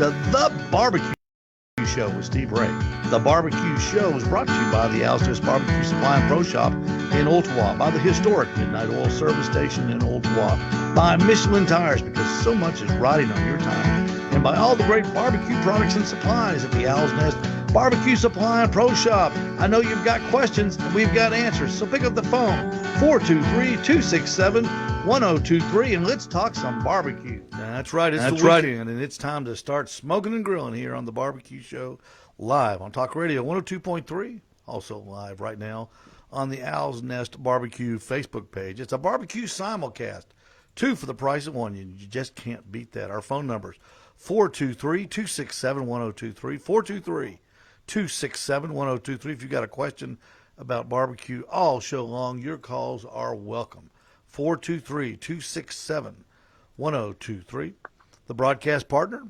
to The Barbecue Show with Steve Ray. The Barbecue Show is brought to you by the Owl's Nest Barbecue Supply and Pro Shop in Ottawa, by the historic Midnight Oil Service Station in Ottawa, by Michelin Tires, because so much is riding on your time, and by all the great barbecue products and supplies at the Owl's Nest Barbecue Supply and Pro Shop. I know you've got questions, and we've got answers, so pick up the phone, 423-267-1023, and let's talk some barbecue. That's right, it's the weekend, and it's time to start smoking and grilling here on The Barbecue Show, live on Talk Radio 102.3, also live right now on the Owl's Nest Barbecue Facebook page. It's a barbecue simulcast, 2 for the price of 1. You just can't beat that. Our phone numbers, 423-267-1023, 423-267-1023. If you've got a question about barbecue all show long, your calls are welcome. 423-267-1023. The broadcast partner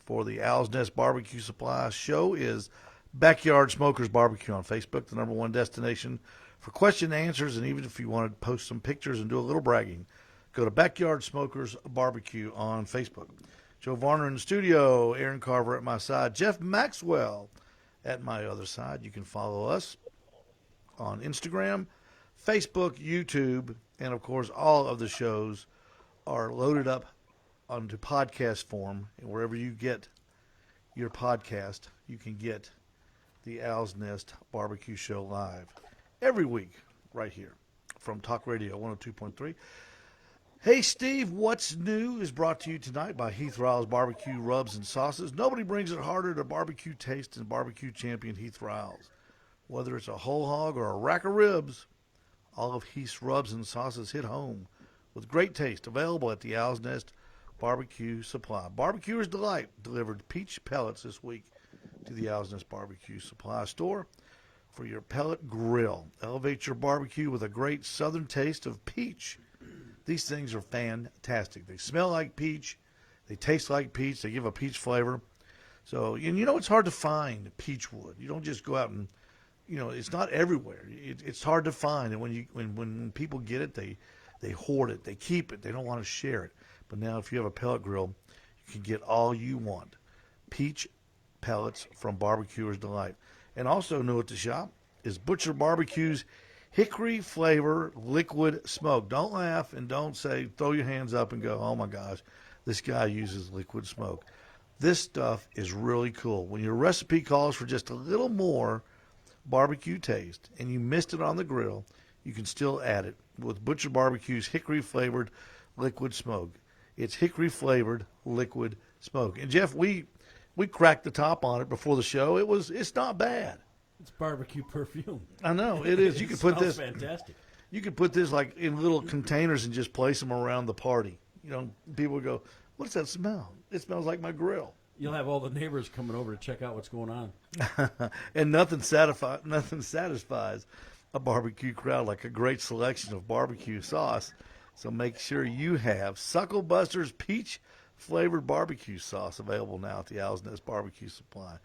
for the Owl's Nest Barbecue Supply show is Backyard Smokers Barbecue on Facebook, the #1 destination for question and answers. And even if you want to post some pictures and do a little bragging, go to Backyard Smokers Barbecue on Facebook. Joe Varner in the studio, Aaron Carver at my side, Jeff Maxwell at my other side. You can follow us on Instagram, Facebook, YouTube, and of course all of the shows are loaded up onto podcast form. And wherever you get your podcast, you can get the Owl's Nest Barbecue Show live every week right here from Talk Radio 102.3. Hey, Steve, what's new is brought to you tonight by Heath Riles Barbecue Rubs and Sauces. Nobody brings it harder to barbecue taste than barbecue champion Heath Riles. Whether it's a whole hog or a rack of ribs, all of Heath's rubs and sauces hit home with great taste. Available at the Owl's Nest Barbecue Supply. Barbecuer's Delight delivered peach pellets this week to the Owl's Nest Barbecue Supply store for your pellet grill. Elevate your barbecue with a great southern taste of peach. These things are fantastic. They smell like peach. They taste like peach. They give a peach flavor. So, and you know, it's hard to find peach wood. You don't just go out and, you know, it's not everywhere. It's hard to find. And when people get it, they hoard it. They keep it. They don't want to share it. But now if you have a pellet grill, you can get all you want. Peach pellets from Barbecuer's Delight. And also new at the shop is Butcher Barbecue's Hickory Flavor Liquid Smoke. Don't laugh and don't say, throw your hands up and go, oh my gosh, this guy uses liquid smoke. This stuff is really cool. When your recipe calls for just a little more barbecue taste and you missed it on the grill, you can still add it with Butcher Barbecue's Hickory Flavored Liquid Smoke. It's Hickory Flavored Liquid Smoke. And Jeff, we cracked the top on it before the show. It's not bad. It's barbecue perfume. I know it is. You could put this fantastic. You could put this like in little containers and just place them around the party. You know, people would go, "What's that smell? It smells like my grill." You'll have all the neighbors coming over to check out what's going on. And nothing satisfies a barbecue crowd like a great selection of barbecue sauce. So make sure you have Suckle Buster's Peach Flavored Barbecue Sauce available now at the Owl's Nest Barbecue Supply.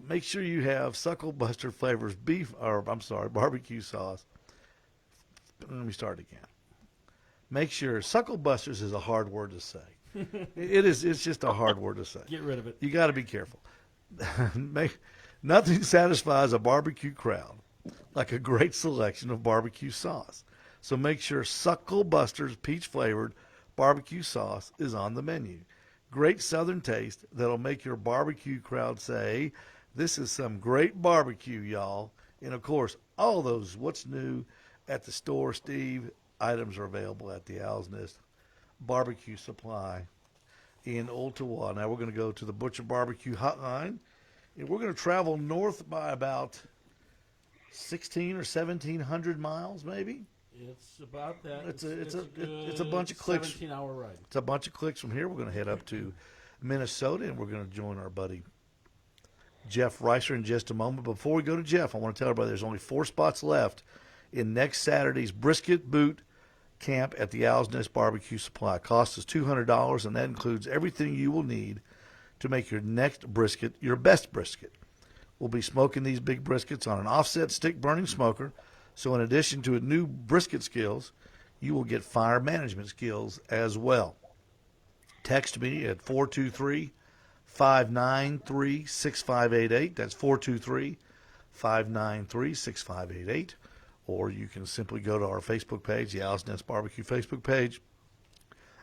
Make sure you have Suckle Buster Flavors barbecue sauce. Let me start again. Make sure Suckle Busters is a hard word to say. It's just a hard word to say. Get rid of it. You got to be careful. Nothing satisfies a barbecue crowd like a great selection of barbecue sauce. So make sure Suckle Buster's Peach Flavored Barbecue Sauce is on the menu. Great southern taste that'll make your barbecue crowd say, this is some great barbecue, y'all. And, of course, all those what's new at the store, Steve, items are available at the Owl's Nest Barbecue Supply in Ottawa. Now we're going to go to the Butcher Barbecue Hotline, and we're going to travel north by about 1,600 or 1,700 miles maybe. It's about that. It's a bunch of clicks. 17-hour ride. It's a bunch of clicks from here. We're going to head up to Minnesota, and we're going to join our buddy Jeff Reiser in just a moment. Before we go to Jeff, I want to tell everybody there's only 4 spots left in next Saturday's Brisket Boot Camp at the Owl's Nest Barbecue Supply. Cost is $200, and that includes everything you will need to make your next brisket your best brisket. We'll be smoking these big briskets on an offset stick-burning smoker. So in addition to new brisket skills, you will get fire management skills as well. Text me at 593-6588. That's 423-593-6588. Or you can simply go to our Facebook page, the Owl's Nest Barbecue Facebook page,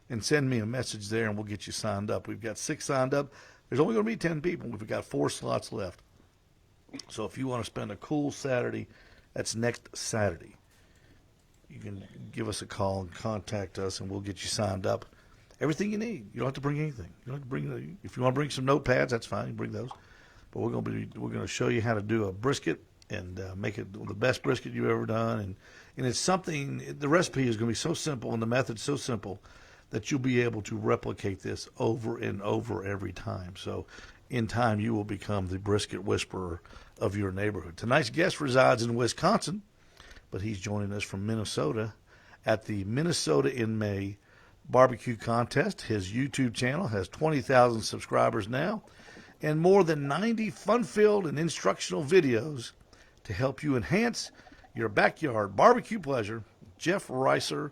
and send me a message there, and we'll get you signed up. We've got 6 signed up. There's only going to be 10 people. We've got 4 slots left. So if you want to spend a cool Saturday, that's next Saturday, you can give us a call and contact us, and we'll get you signed up. Everything you need. You don't have to bring anything. You don't have to bring. If you want to bring some notepads, that's fine. You can bring those. But we're going to show you how to do a brisket and make it the best brisket you've ever done. And it's something. The recipe is going to be so simple, and the method's so simple that you'll be able to replicate this over and over every time. So in time, you will become the brisket whisperer of your neighborhood. Tonight's guest resides in Wisconsin, but he's joining us from Minnesota at the Minnesota in May barbecue contest. His YouTube channel has 20,000 subscribers now and more than 90 fun-filled and instructional videos to help you enhance your backyard barbecue pleasure. Jeff Reiser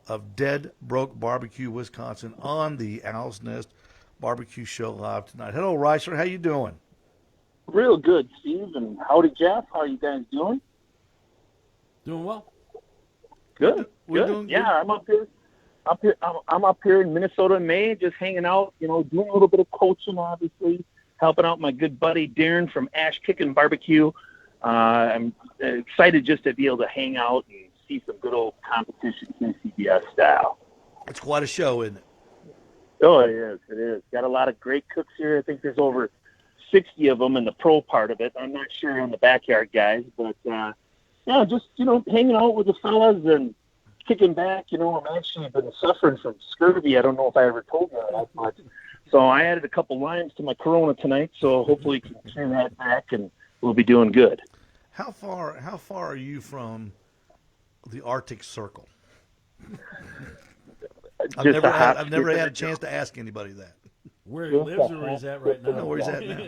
of Dead Broke Barbecue, Wisconsin, on the Owl's Nest Barbecue Show live tonight. Hello, Reiser. How you doing? Real good, Steve, and howdy, Jeff. How are you guys doing? Doing well. Good. We're good. doing Yeah, good. I'm up here. I'm up here in Minnesota in May, just hanging out. Doing a little bit of coaching, obviously, helping out my good buddy Darren from Ash Kickin' Barbecue. I'm excited just to be able to hang out and see some good old competition CBS style. It's quite a show, isn't it? Oh, it is. It is. Got a lot of great cooks here. I think there's over 60 of them in the pro part of it. I'm not sure on the backyard guys, but just hanging out with the fellas and kicking back. I'm actually been suffering from scurvy. I don't know if I ever told you that much. So I added a couple limes to my Corona tonight, so hopefully can turn that back and we'll be doing good. How far are you from the Arctic Circle? I've never had a chance to ask anybody that. Where he lives or where he's at right I don't know now? where he's at now.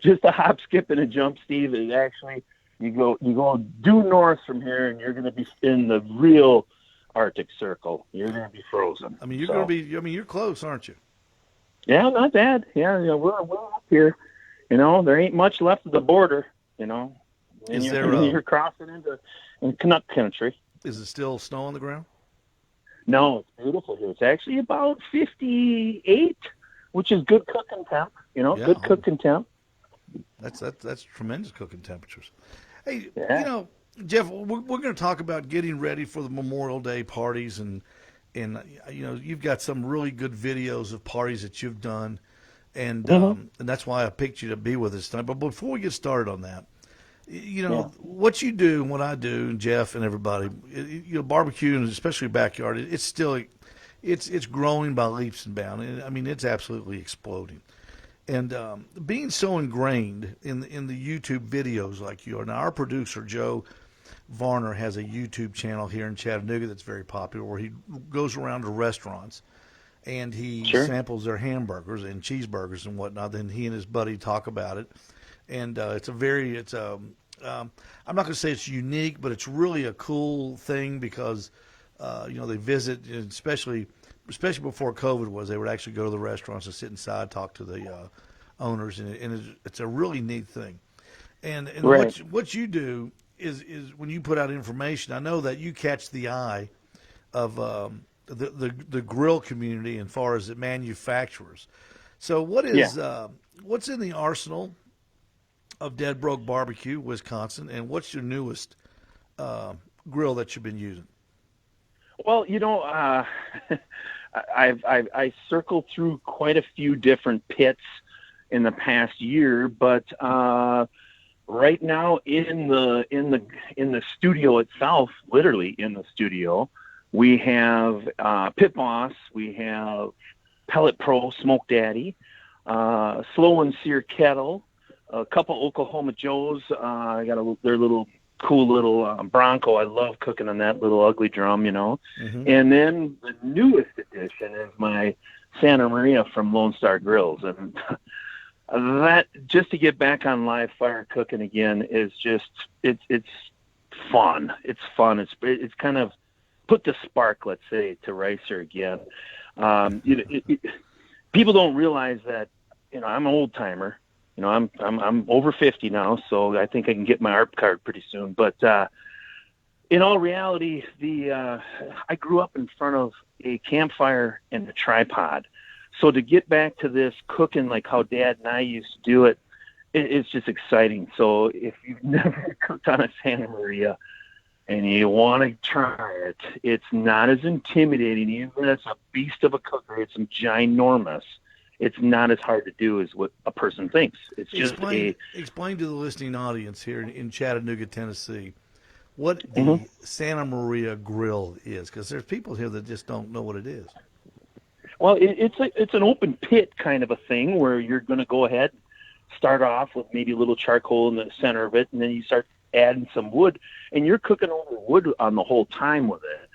Just a hop, skip, and a jump, Steve. Is actually you go due north from here, and you're going to be in the real Arctic Circle. You're going to be frozen. I mean, you're close, aren't you? Yeah, not bad. Yeah, we're up here. There ain't much left of the border. And you're crossing into Canuck country. Is it still snow on the ground? No, it's beautiful here. It's actually about 58, which is good cooking temp. Good cooking temp. That's tremendous cooking temperatures. Hey, Yeah. Jeff, we're going to talk about getting ready for the Memorial Day parties, and you've got some really good videos of parties that you've done, and that's why I picked you to be with us tonight. But before we get started on that, what you do and what I do, and Jeff and everybody, barbecue, and especially backyard, it's still it's growing by leaps and bounds. I mean, it's absolutely exploding. And being so ingrained in the YouTube videos like you are. Now, our producer, Joe Varner, has a YouTube channel here in Chattanooga that's very popular where he goes around to restaurants and he samples their hamburgers and cheeseburgers and whatnot. Then he and his buddy talk about it. And I'm not going to say it's unique, but it's really a cool thing because, they visit, and especially before COVID was, they would actually go to the restaurants and sit inside, talk to the owners, and it's a really neat thing. And right. what you do is when you put out information, I know that you catch the eye of the grill community as far as the manufacturers. So what's in the arsenal of Dead Broke Barbecue, Wisconsin, and what's your newest grill that you've been using? Well, I circled through quite a few different pits in the past year, but right now in the studio itself, literally in the studio, we have Pit Boss, we have Pellet Pro Smoke Daddy, Slow and Sear Kettle, a couple Oklahoma Joes. I got their little cool little Bronco. I love cooking on that little ugly drum, Mm-hmm. And then the newest addition is my Santa Maria from Lone Star Grills. And that, just to get back on live fire cooking again, is just, it's fun. It's fun. It's kind of put the spark, let's say, to Reiser again. people don't realize that, I'm an old timer. I'm over 50 now, so I think I can get my ARP card pretty soon. But in all reality, I grew up in front of a campfire and a tripod. So to get back to this cooking like how Dad and I used to do it, it's just exciting. So if you've never cooked on a Santa Maria and you want to try it, it's not as intimidating. Even though it's a beast of a cooker, it's ginormous. It's not as hard to do as what a person thinks. It's just explain to the listening audience here in Chattanooga, Tennessee, what the Santa Maria grill is, because there's people here that just don't know what it is. Well, it's an open pit kind of a thing where you're going to go ahead, start off with maybe a little charcoal in the center of it, and then you start adding some wood, and you're cooking over wood on the whole time with it.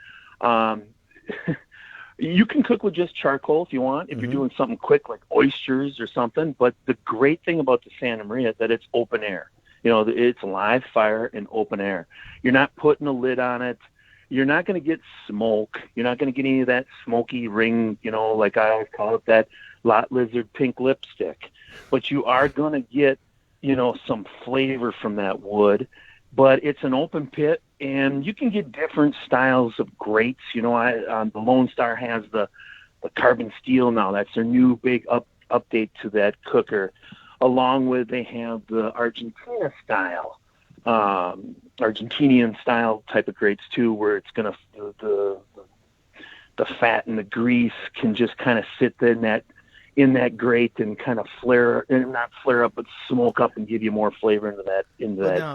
You can cook with just charcoal if you want, if you're doing something quick like oysters or something. But the great thing about the Santa Maria is that it's open air. It's live fire and open air. You're not putting a lid on it. You're not going to get smoke. You're not going to get any of that smoky ring, like I always call it, that lot lizard pink lipstick. But you are going to get, some flavor from that wood. But it's an open pit, and you can get different styles of grates. The Lone Star has the carbon steel now. That's their new big update to that cooker. Along with, they have the Argentina style, Argentinian style type of grates too, where it's going to the fat and the grease can just kind of sit in that grate and kind of not flare up, but smoke up and give you more flavor into that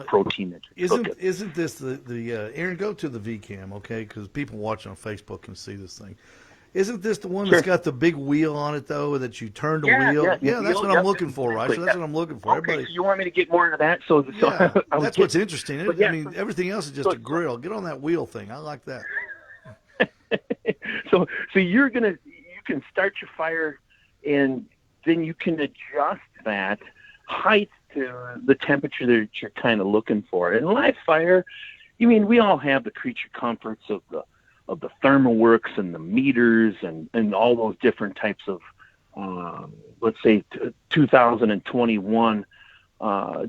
protein that you're cooking. Isn't this the Aaron, go to the VCam, okay? Because people watching on Facebook can see this thing. Isn't this the one that's got the big wheel on it, though, that you turn the wheel? Yeah, that's what I'm looking for, right? So that's what I'm looking for. Okay, so you want me to get more into that? That's what's interesting. I mean, everything else is just a grill. Get on that wheel thing. I like that. So you can start your fire, and then you can adjust that height to the temperature that you're kind of looking for. And live fire, we all have the creature comforts of the ThermoWorks and the meters and all those different types of, let's say, 2021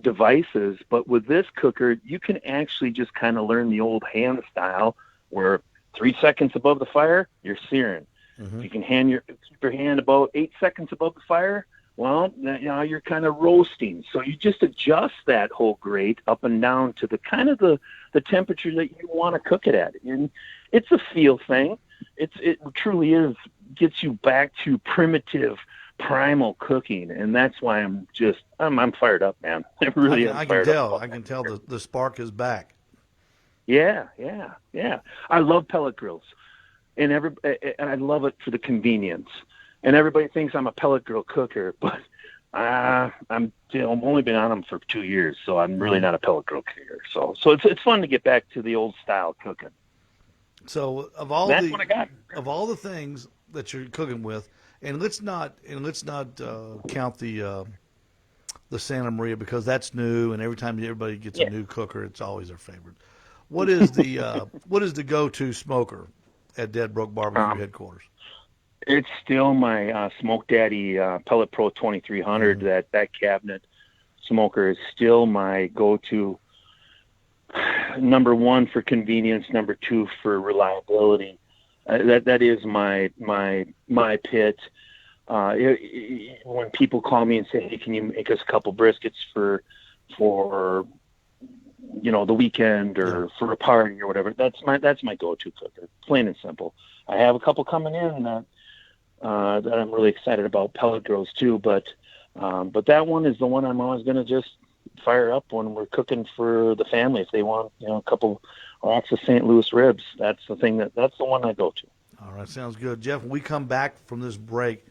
devices. But with this cooker, you can actually just kind of learn the old hand style where 3 seconds above the fire, you're searing. If you can keep your hand about 8 seconds above the fire, well, now you're kind of roasting. So you just adjust that whole grate up and down to the kind of the temperature that you want to cook it at. And it's a feel thing. It truly gets you back to primitive, primal cooking, and that's why I'm fired up, man. I really am. I can tell the spark is back. Yeah. I love pellet grills, and I love it for the convenience. And everybody thinks I'm a pellet grill cooker, but I've only been on them for 2 years, so I'm really not a pellet grill cooker. So it's fun to get back to the old style cooking. So of all the things that you're cooking with, and let's not count the Santa Maria, because that's new, and every time everybody gets a new cooker, it's always their favorite. What is the go-to smoker at Dead Broke Barbecue headquarters? It's still my Smoke Daddy Pellet Pro 2300. That cabinet smoker is still my go-to. Number one for convenience, number two for reliability. That is my pit. When people call me and say, "Hey, can you make us a couple briskets for the weekend or for a party or whatever?" That's my go-to cooker, plain and simple. I have a couple coming in that I'm really excited about, pellet grills too, but that one is the one I'm always going to just fire up when we're cooking for the family. If they want, a couple racks of St. Louis ribs, that's the one I go to. All right, sounds good, Jeff. When we come back from this break,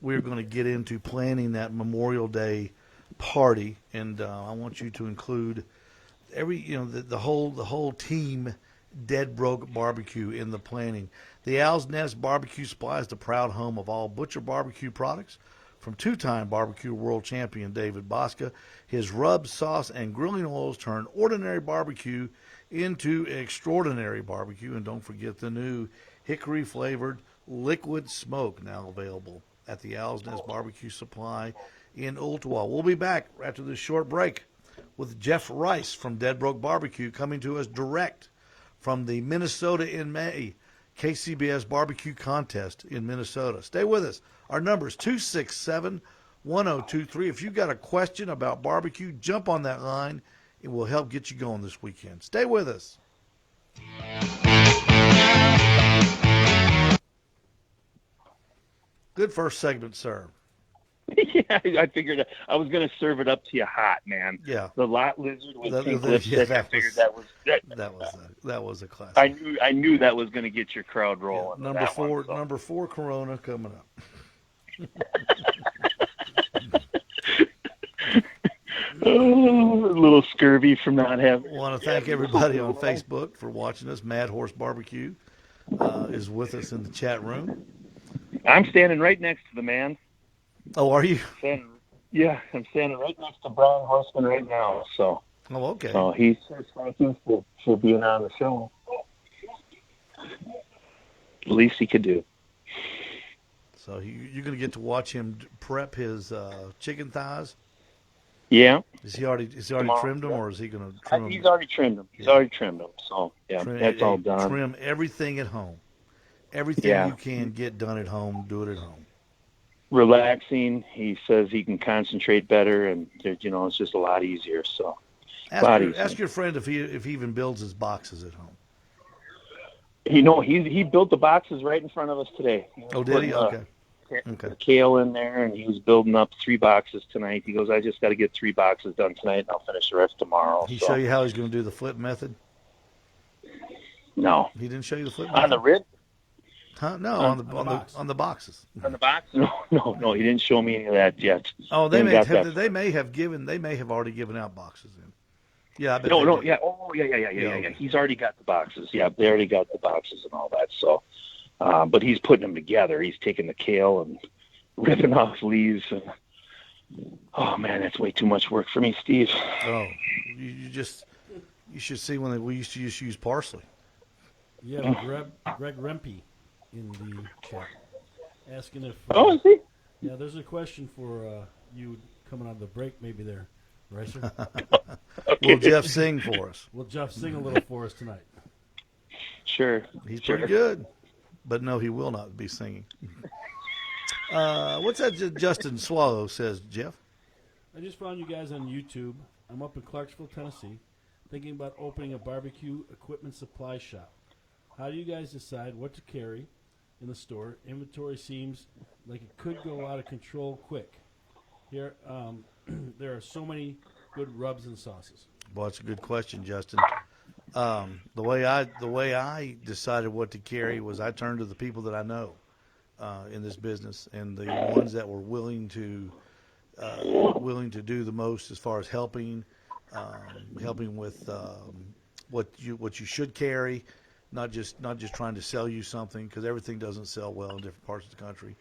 we're going to get into planning that Memorial Day party, and I want you to include the whole team, Dead Broke Barbecue, in the planning. The Owl's Nest Barbecue Supply is the proud home of all butcher barbecue products. From two-time barbecue world champion David Bosca, his rubs, sauce, and grilling oils turn ordinary barbecue into extraordinary barbecue. And don't forget the new hickory-flavored liquid smoke, now available at the Owl's Nest Barbecue Supply in Ooltewah. We'll be back after this short break with Jeff Rice from Dead Broke Barbecue, coming to us direct from the Minnesota in May KCBS Barbecue Contest in Minnesota. Stay with us. Our number is 267-1023. If you've got a question about barbecue, jump on that line. It will help get you going this weekend. Stay with us. Good first segment, sir. Yeah, I figured I was going to serve it up to you hot, man. Yeah. The lot lizard with pink Yeah, lipstick. I figured that was a classic. I knew that was going to get your crowd rolling. Yeah, number four Corona coming up. Oh, a little scurvy from not having. I want to thank everybody on Facebook for watching us. Mad Horse Barbecue is with us in the chat room. I'm standing right next to the man. Oh, are you? Yeah, I'm standing right next to Brian Horseman right now. So. Oh, okay. So he says thank you for being on the show. Least he could do. So you're going to get to watch him prep his chicken thighs. Yeah. Is he already trimmed them, or is he going to trim them? He's already trimmed them. Already trimmed them. So yeah, that's all done. Trim everything at home. Everything you can get done at home, do it at home. Relaxing. He says he can concentrate better, and it's just a lot easier. So ask your friend if he even builds his boxes at home. He built the boxes right in front of us today. Oh, did he? Okay. Kale in there, and he was building up 3 boxes tonight. He goes, I just got to get 3 boxes done tonight, and I'll finish the rest tomorrow. He show you how he's going to do the flip method? No. He didn't show you the flip method? On the rib? Huh? No, on the boxes. On the box? No, he didn't show me any of that yet. Oh, they may have already given out boxes then. Yeah, I bet. Yeah. He's already got the boxes. Yeah, they already got the boxes and all that. So, but he's putting them together. He's taking the kale and ripping off leaves. And oh man, that's way too much work for me, Steve. Oh, you should see when we used to just use parsley. Yeah, Greg Rempe in the chat asking if. Is he? Yeah, there's a question for you coming out of the break, maybe there, Ricer. Will Jeff sing for us? Will Jeff sing a little for us tonight? Sure. He's pretty good. But no, he will not be singing. What's that Justin Swallow says, Jeff? I just found you guys on YouTube. I'm up in Clarksville, Tennessee, thinking about opening a barbecue equipment supply shop. How do you guys decide what to carry in the store? Inventory seems like it could go out of control quick. Here, there are so many good rubs and sauces. Well, that's a good question, Justin. The way I decided what to carry was I turned to the people that I know in this business, and the ones that were willing to do the most as far as helping with what you should carry, not just trying to sell you something, because everything doesn't sell well in different parts of the country,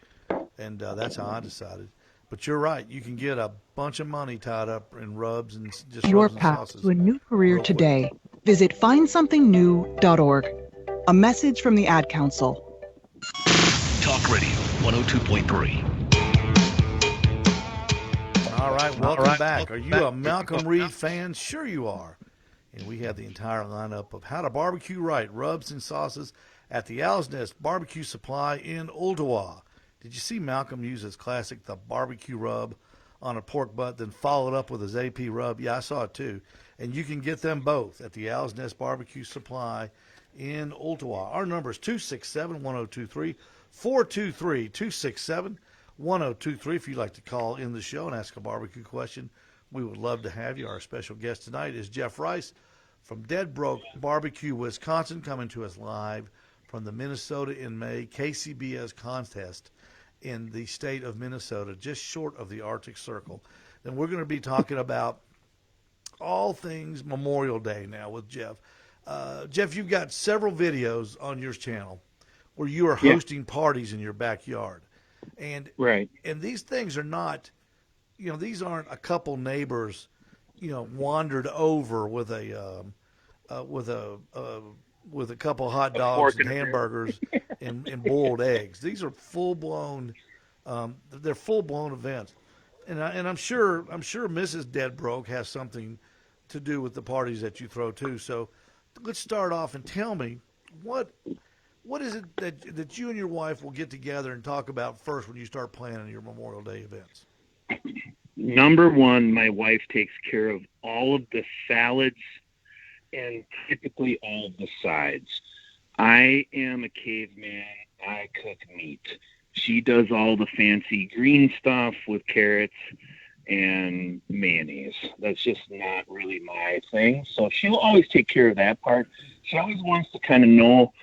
and that's how I decided. But you're right. You can get a bunch of money tied up in rubs and just your rubs and path sauces to a new career real quick. today. Visit findsomethingnew.org. A message from the Ad Council. Talk Radio 102.3. All right, welcome back. Are you a Malcolm Reed fan? Sure you are. And we have the entire lineup of how to barbecue right, rubs and sauces at the Owl's Nest Barbecue Supply in Ooltewah. Did you see Malcolm use his classic, the barbecue rub, on a pork butt, then followed up with his AP rub? Yeah, I saw it too. And you can get them both at the Owl's Nest Barbecue Supply in Ooltewah. Our number is 267-1023, 423-267-1023. If you'd like to call in the show and ask a barbecue question, we would love to have you. Our special guest tonight is Jeff Rice from Dead Broke Barbecue, Wisconsin, coming to us live from the Minnesota in May KCBS contest in the state of Minnesota, just short of the Arctic Circle. And we're going to be talking about all things Memorial Day now with Jeff. Jeff, you've got several videos on your channel where you are hosting parties in your backyard. And right. And these things are not, these aren't a couple neighbors, wandered over with a couple hot dogs and hamburgers and boiled eggs. These are full-blown They're full blown events, and I'm sure Mrs. Deadbroke has something to do with the parties that you throw too. So let's start off and tell me what is it that you and your wife will get together and talk about first when you start planning your Memorial Day events? Number one, my wife takes care of all of the salads and typically all of the sides. I am a caveman. I cook meat. She does all the fancy green stuff with carrots and mayonnaise. That's just not really my thing. So she'll always take care of that part. She always wants to kind of know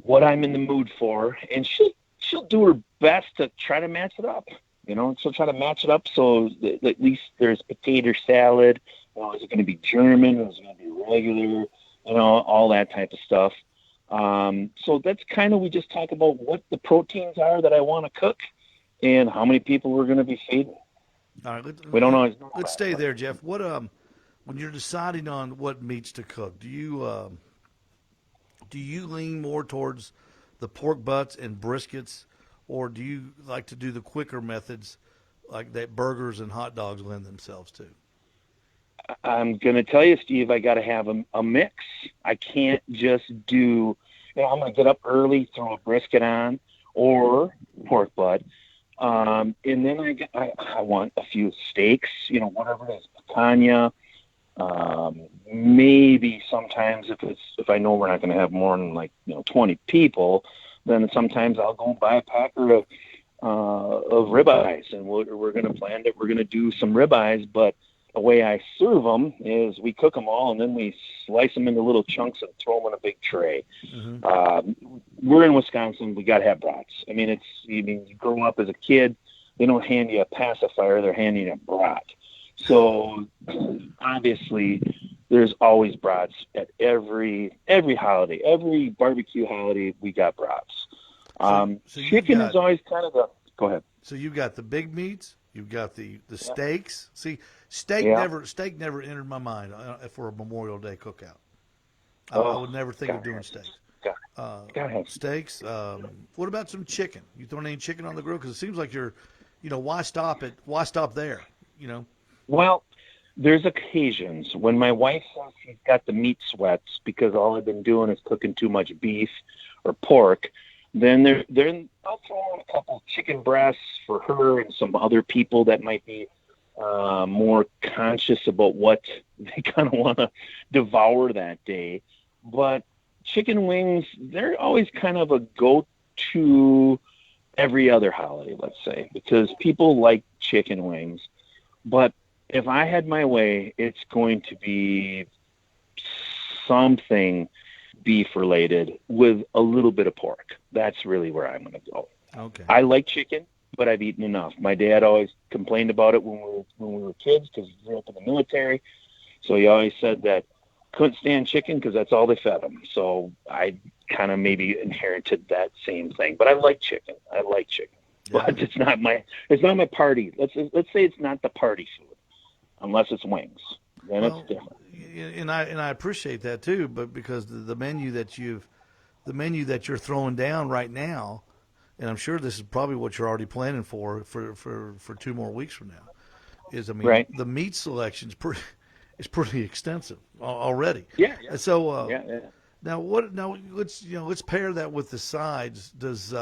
what I'm in the mood for, and she'll do her best to try to match it up. She'll try to match it up so that at least there's potato salad. Is it going to be German? Is it going to be regular? All that type of stuff. So that's kind of, we just talk about what the proteins are that I want to cook and how many people we're going to be feeding. All right, we don't always know let's that, stay but there, Jeff. What when you're deciding on what meats to cook, do you lean more towards the pork butts and briskets, or do you like to do the quicker methods like that burgers and hot dogs lend themselves to? I'm going to tell you, Steve, I got to have a mix. I can't just do, I'm going to get up early, throw a brisket on or pork butt. And then I want a few steaks, whatever it is, picanha. Maybe sometimes if I know we're not going to have more than 20 people, then sometimes I'll go buy a packer of ribeyes, and we're going to plan that we're going to do some ribeyes. But the way I serve them is we cook them all, and then we slice them into little chunks and throw them in a big tray. Mm-hmm. We're in Wisconsin. We got to have brats. You grow up as a kid, they don't hand you a pacifier; they're handing you a brat. So obviously, there's always brats at every holiday, every barbecue holiday. We got brats. So chicken is always kind of the. Go ahead. So you've got the big meats. You've got the steaks. See, steak never entered my mind for a Memorial Day cookout. I would never think of doing steaks. Gotta have steaks. What about some chicken? You throwing any chicken on the grill? Because it seems like you're, why stop there? Well, there's occasions when my wife says she's got the meat sweats because all I've been doing is cooking too much beef or pork. Then I'll throw in a couple chicken breasts for her and some other people that might be more conscious about what they kind of want to devour that day. But chicken wings, they're always kind of a go-to every other holiday, let's say, because people like chicken wings. But if I had my way, it's going to be something beef related with a little bit of pork. That's really where I'm going to go. Okay. I like chicken, but I've eaten enough. My dad always complained about it when we were kids because he grew up in the military. So he always said that couldn't stand chicken because that's all they fed him. So I kind of maybe inherited that same thing. But I like chicken. Yeah. But it's not my party. Let's say it's not the party food unless it's wings. Then it's different. And I appreciate that too, but because the menu that you're throwing down right now, and I'm sure this is probably what you're already planning for 2 more weeks from now, is right. The meat selection is pretty extensive already. Yeah. So now let's pair that with the sides. Does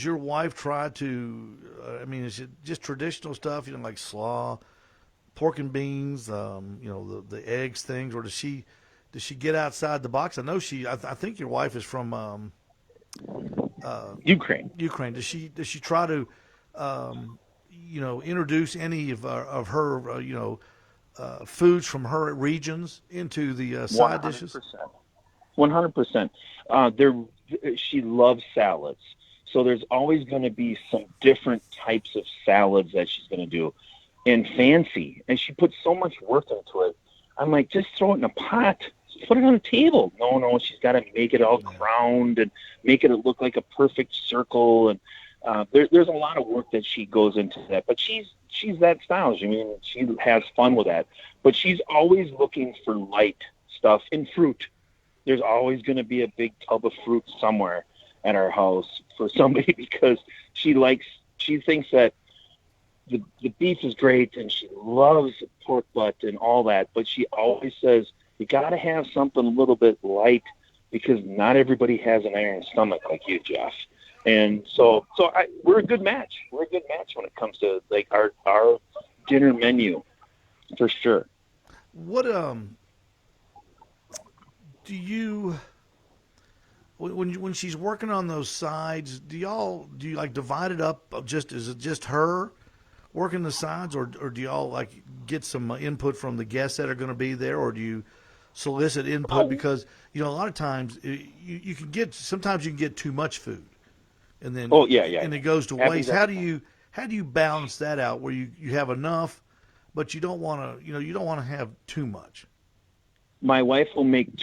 your wife try to? Is it just traditional stuff? Like slaw, pork and beans, the eggs things, or does she get outside the box? I know I think your wife is from Ukraine. Does she try to introduce any of her foods from her regions into the side dishes? 100%. She loves salads, so there's always going to be some different types of salads that she's going to do. And fancy, and she puts so much work into it. I'm like, just throw it in a pot, put it on a table. No, she's got to make it all crowned and make it look like a perfect circle. And there's a lot of work that she goes into that. But she's that style. She has fun with that. But she's always looking for light stuff in fruit. There's always going to be a big tub of fruit somewhere. at our house for somebody because she thinks that the beef is great and she loves pork butt and all that, but she always says you got to have something a little bit light because not everybody has an iron stomach like you, Jeff. And so we're a good match. We're a good match when it comes to like our dinner menu, for sure. What do you when she's working on those sides? Do you like divide it up? Is it just her working the sides, or do y'all like get some input from the guests that are going to be there, or do you solicit input? Because a lot of times you can get too much food, and then and it goes to waste. How do you balance that out where you have enough, but you don't want to have too much? My wife will make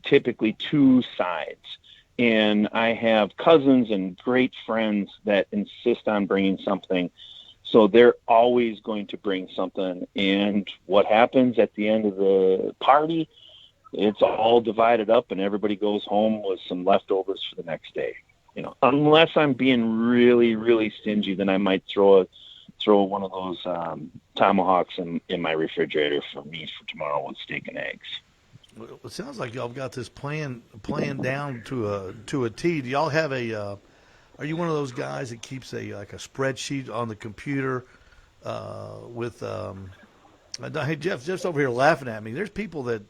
typically two sides, and I have cousins and great friends that insist on bringing something. So they're always going to bring something. And what happens at the end of the party, it's all divided up and everybody goes home with some leftovers for the next day. Unless I'm being really, really stingy, then I might throw one of those tomahawks in my refrigerator for meat for tomorrow with steak and eggs. Well, it sounds like y'all got this plan down to a T. Do y'all have are you one of those guys that keeps a spreadsheet on the computer with hey, Jeff's over here laughing at me. There's people that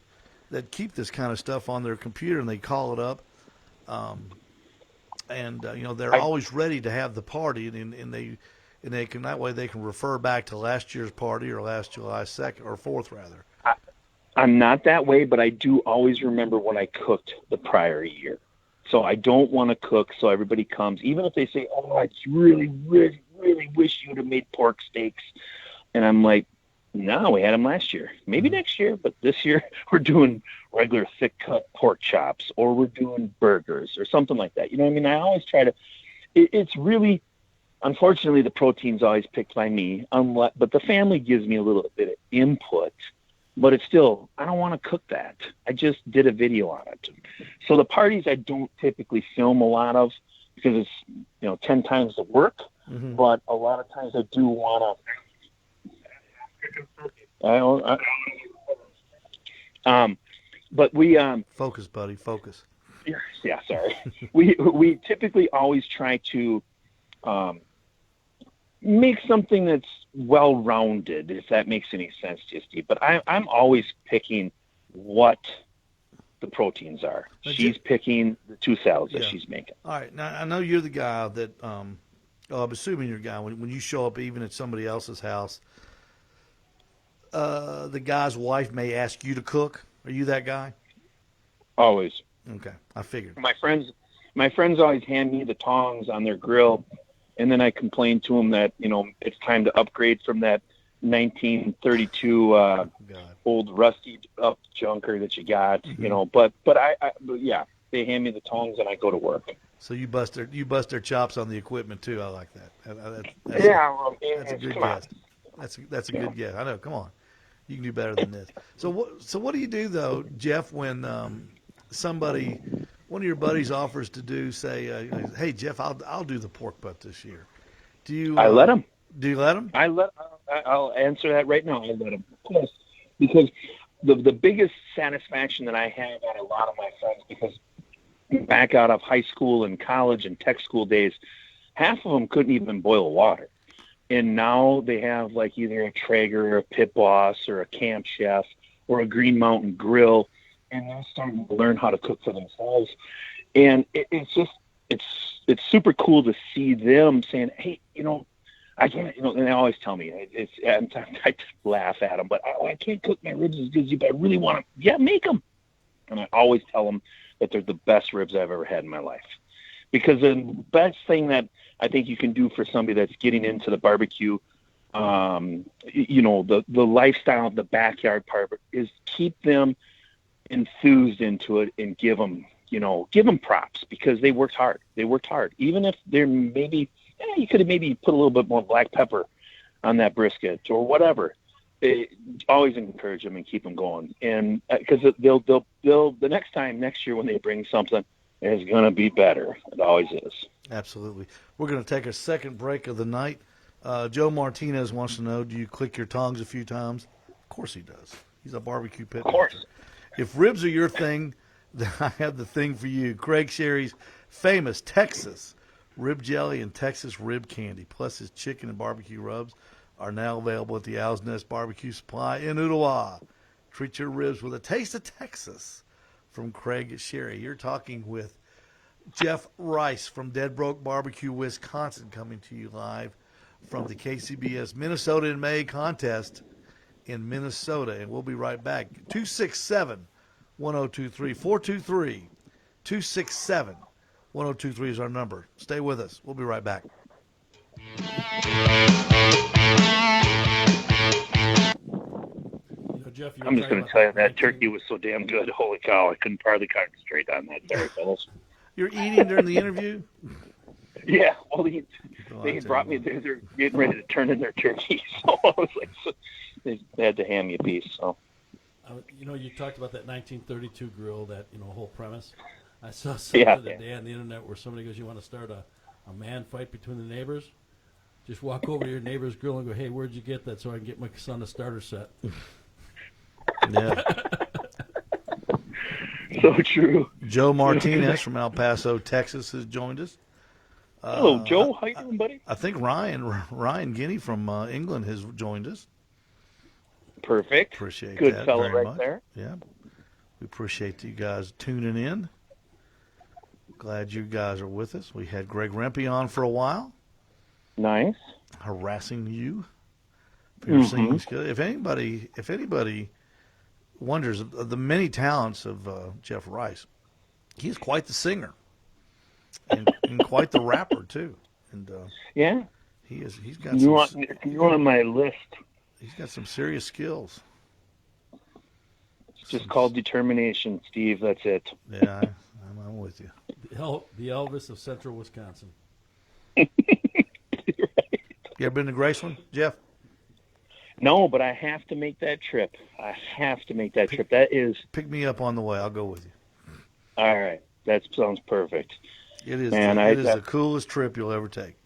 keep this kind of stuff on their computer and they call it up, and they're always ready to have the party, and they can, that way they can refer back to last year's party or last July 2nd or 4th rather. I'm not that way, but I do always remember when I cooked the prior year. So I don't want to cook so everybody comes, even if they say, oh, I really, really, really wish you would have made pork steaks. And I'm like, no, we had them last year. Maybe next year, but this year we're doing regular thick-cut pork chops, or we're doing burgers or something like that. You know what I mean? I always try to it's really, unfortunately, the protein's always picked by me, but the family gives me a little bit of input. But it's still, I don't want to cook that. I just did a video on it. So the parties I don't typically film a lot of because it's, 10 times the work. Mm-hmm. But a lot of times I do want to. But we focus, buddy, focus. Yeah, sorry. we typically always try to make something that's well-rounded, if that makes any sense to you, Steve. But I'm always picking what the proteins are. She's picking the two salads that she's making. All right. Now, I know you're the guy that I'm assuming you're the guy when you show up even at somebody else's house, the guy's wife may ask you to cook. Are you that guy? Always. Okay. I figured. My friends always hand me the tongs on their grill. And then I complained to him that, it's time to upgrade from that 1932 old rusty up junker that you got, But yeah, they hand me the tongs and I go to work. So you bust their chops on the equipment too. I like that. That's a good guess. That's a good guess. I know. Come on, you can do better than this. So what do you do though, Jeff, when one of your buddies offers to do, say, hey, Jeff, I'll do the pork butt this year. Do you? I let him. Do you let him? I'll answer that right now. I let him, of course, because the biggest satisfaction that I have at a lot of my friends, because back out of high school and college and tech school days, half of them couldn't even boil water, and now they have like either a Traeger, or a Pit Boss, or a Camp Chef, or a Green Mountain Grill. And they're starting to learn how to cook for themselves. And it's super cool to see them saying, hey, I can't, and they always tell me, I laugh at them, but I can't cook my ribs as good as you, but I really want to, make them. And I always tell them that they're the best ribs I've ever had in my life. Because the best thing that I think you can do for somebody that's getting into the barbecue, the lifestyle of the backyard part is keep them enthused into it and give them props because they worked hard. Even if they're maybe, you could have maybe put a little bit more black pepper on that brisket or whatever. Always encourage them and keep them going. And because they'll next year when they bring something, is going to be better. It always is. Absolutely. We're going to take a second break of the night. Joe Martinez wants to know, do you click your tongs a few times? Of course he does. He's a barbecue pit Of course. master. If ribs are your thing, then I have the thing for you. Craig Sherry's famous Texas rib jelly and Texas rib candy, plus his chicken and barbecue rubs, are now available at the Owl's Nest Barbecue Supply in Ottawa. Treat your ribs with a taste of Texas from Craig Sherry. You're talking with Jeff Rice from Dead Broke Barbecue, Wisconsin, coming to you live from the KCBS Minnesota in May contest in Minnesota. And we'll be right back. 267-1023. 423-267-1023 is our number. Stay with us. We'll be right back. Jeff, I'm just going to tell you that turkey was so damn good. Holy cow, I couldn't hardly concentrate on that. Sorry, fellas. You're eating during the interview? Yeah, well, they brought me there. They're getting ready to turn in their turkey, so I was like, they had to hand me a piece. So, you talked about that 1932 grill, that whole premise. I saw something the other day on the internet where somebody goes, "You want to start a man fight between the neighbors? Just walk over to your neighbor's grill and go, hey, where'd you get that so I can get my son a starter set?" Yeah. So true. Joe Martinez from El Paso, Texas, has joined us. Hello, Joe. How you doing, buddy? I think Ryan Guinea from England has joined us. Perfect. Appreciate Good that fellow very right much. there. Yeah. We appreciate you guys tuning in. Glad you guys are with us. We had Greg Rempe on for a while, Nice. harassing you for your singing skill. If anybody wonders of the many talents of Jeff Rice, he's quite the singer and quite the rapper too. And Yeah. he's got You're some, on my list. he's got some serious skills. It's just called determination, Steve. That's it. Yeah, I'm with you. The Elvis of Central Wisconsin. You ever been to Graceland, Jeff? No, but I have to make that trip. That is Pick me up on the way. I'll go with you. all right. That sounds perfect. It is. Man, It is the coolest trip you'll ever take.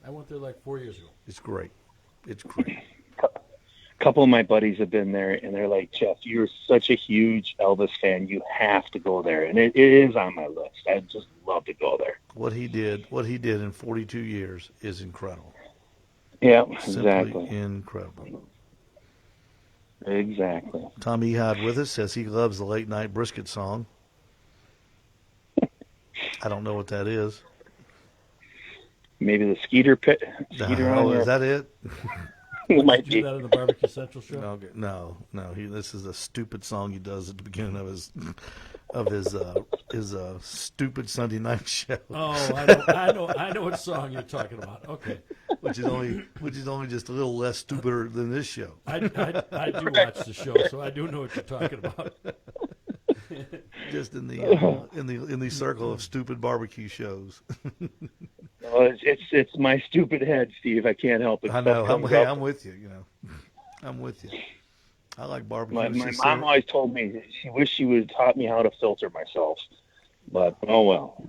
I went there like 4 years ago. It's great. It's great. A couple of my buddies have been there, and they're like, Jeff, you're such a huge Elvis fan. You have to go there, and it is on my list. I just love to go there. What he did in 42 years is incredible. Yeah, Simply exactly. incredible. Exactly. Tom Ehad with us says he loves the late night brisket song. I don't know what that is. Maybe the Skeeter pit. Skeeter on Oh, your, is that it? it might Did you do be. that in the Barbecue Central show? Okay. No. This is a stupid song he does at the beginning of his stupid Sunday night show. Oh, I know what song you're talking about. Okay. which is only just a little less stupider than this show. I do watch the show, so I do know what you're talking about. Just in the circle of stupid barbecue shows. Well, it's my stupid head, Steve. I can't help it. I know. Stuff comes Hey, up. I'm with you. I'm with you. I like barbecue. My It's just mom always told me that she wished she would have taught me how to filter myself. But, oh well.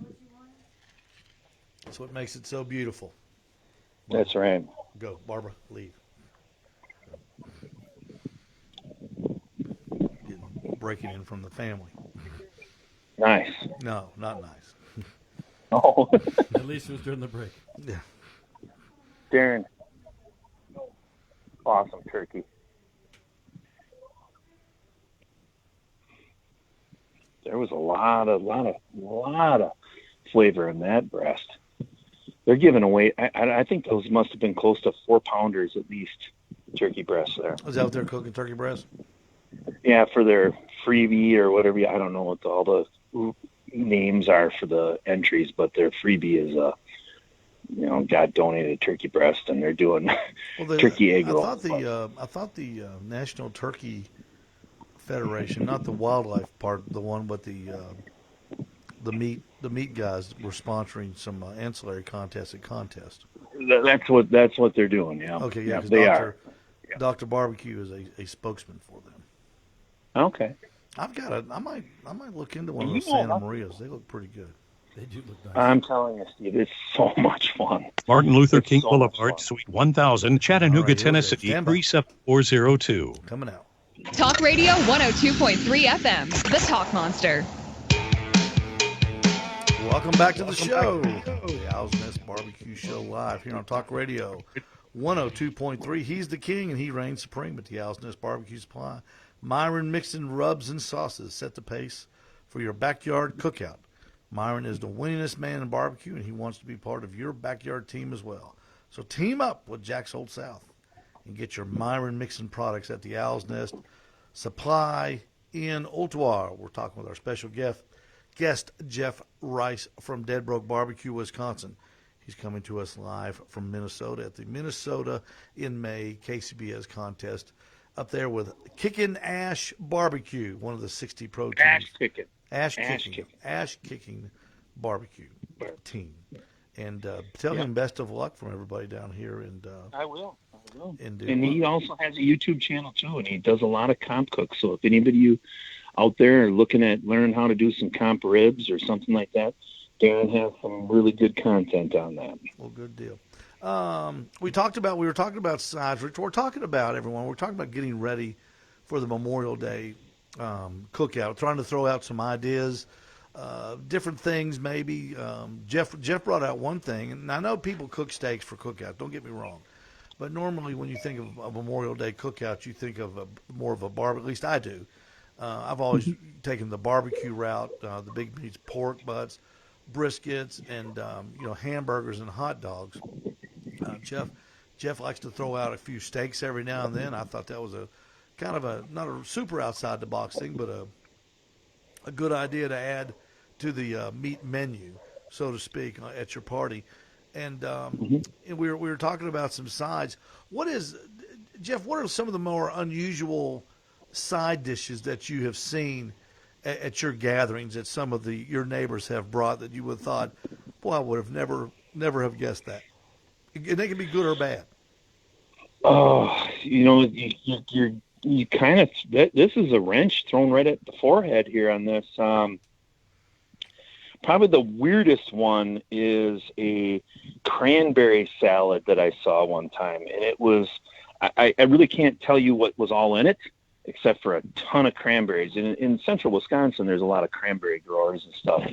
that's what makes it so beautiful. That's right. Go, Barbara, leave. Breaking in from the family. Nice. No, not nice. Oh, At least it was during the break. Yeah. Darren. Awesome turkey. There was a lot of flavor in that breast. They're giving away. I think those must have been close to 4-pounders at least. Turkey breasts there. Was out there cooking turkey breast? Yeah, for their freebie or whatever. I don't know what all the names are for the entries, but their freebie is God donated turkey breast, and they're doing turkey egg roll. I thought the National Turkey Federation, not the wildlife part, the one, but the meat guys were sponsoring some ancillary contests at contest. That's what they're doing. Yeah. Okay, yeah, because they are. Dr. Barbecue is a spokesman for them. Okay. I might look into one of those Santa Marias. They look pretty good. They do look nice. I'm telling you, Steve, it's so much fun. Martin Luther It's King so much Boulevard, fun. Suite 1000, Chattanooga, All right, here we go. Tennessee, Stand by. 37402. Coming out. Talk Radio 102.3 FM, The Talk Monster. Welcome back to the show. The Owl's Nest Barbecue Show live here on Talk Radio 102.3. He's the king and he reigns supreme at the Owl's Nest Barbecue Supply. Myron mixing rubs and sauces set the pace for your backyard cookout. Myron is the winningest man in barbecue and he wants to be part of your backyard team as well. So team up with Jack's Old South and get your Myron mixing products at the Owl's Nest Supply in Ottawa. We're talking with our special guest Jeff Rice from Dead Broke Barbecue, Wisconsin. He's coming to us live from Minnesota at the Minnesota in May KCBS contest up there with Kickin' Ash Barbecue, one of the 60 pro teams. Ash Kicking Barbecue team. And tell him best of luck from everybody down here. And I will. And he also has a YouTube channel too, and he does a lot of comp cooks. So if anybody you out there are looking at learning how to do some comp ribs or something like that, Darren has some really good content on that. Well, good deal. We were talking about sides, Rich. We're talking about getting ready for the Memorial Day cookout, trying to throw out some ideas, different things maybe. Jeff brought out one thing, and I know people cook steaks for cookout, don't get me wrong. But normally when you think of a Memorial Day cookout, you think of more of a barbecue, at least I do. I've always taken the barbecue route, the big meats, pork butts, briskets, and hamburgers and hot dogs. Jeff likes to throw out a few steaks every now and then. I thought that was a kind of not a super outside the box thing, but a good idea to add to the meat menu, so to speak, at your party. And we were talking about some sides. Jeff? What are some of the more unusual side dishes that you have seen at your gatherings that some of your neighbors have brought that you would have thought, boy, I would have never have guessed that? And they can be good or bad. Oh, you kind of, this is a wrench thrown right at the forehead here on this. Probably the weirdest one is a cranberry salad that I saw one time. And it was, I really can't tell you what was all in it, except for a ton of cranberries. In central Wisconsin, there's a lot of cranberry growers and stuff.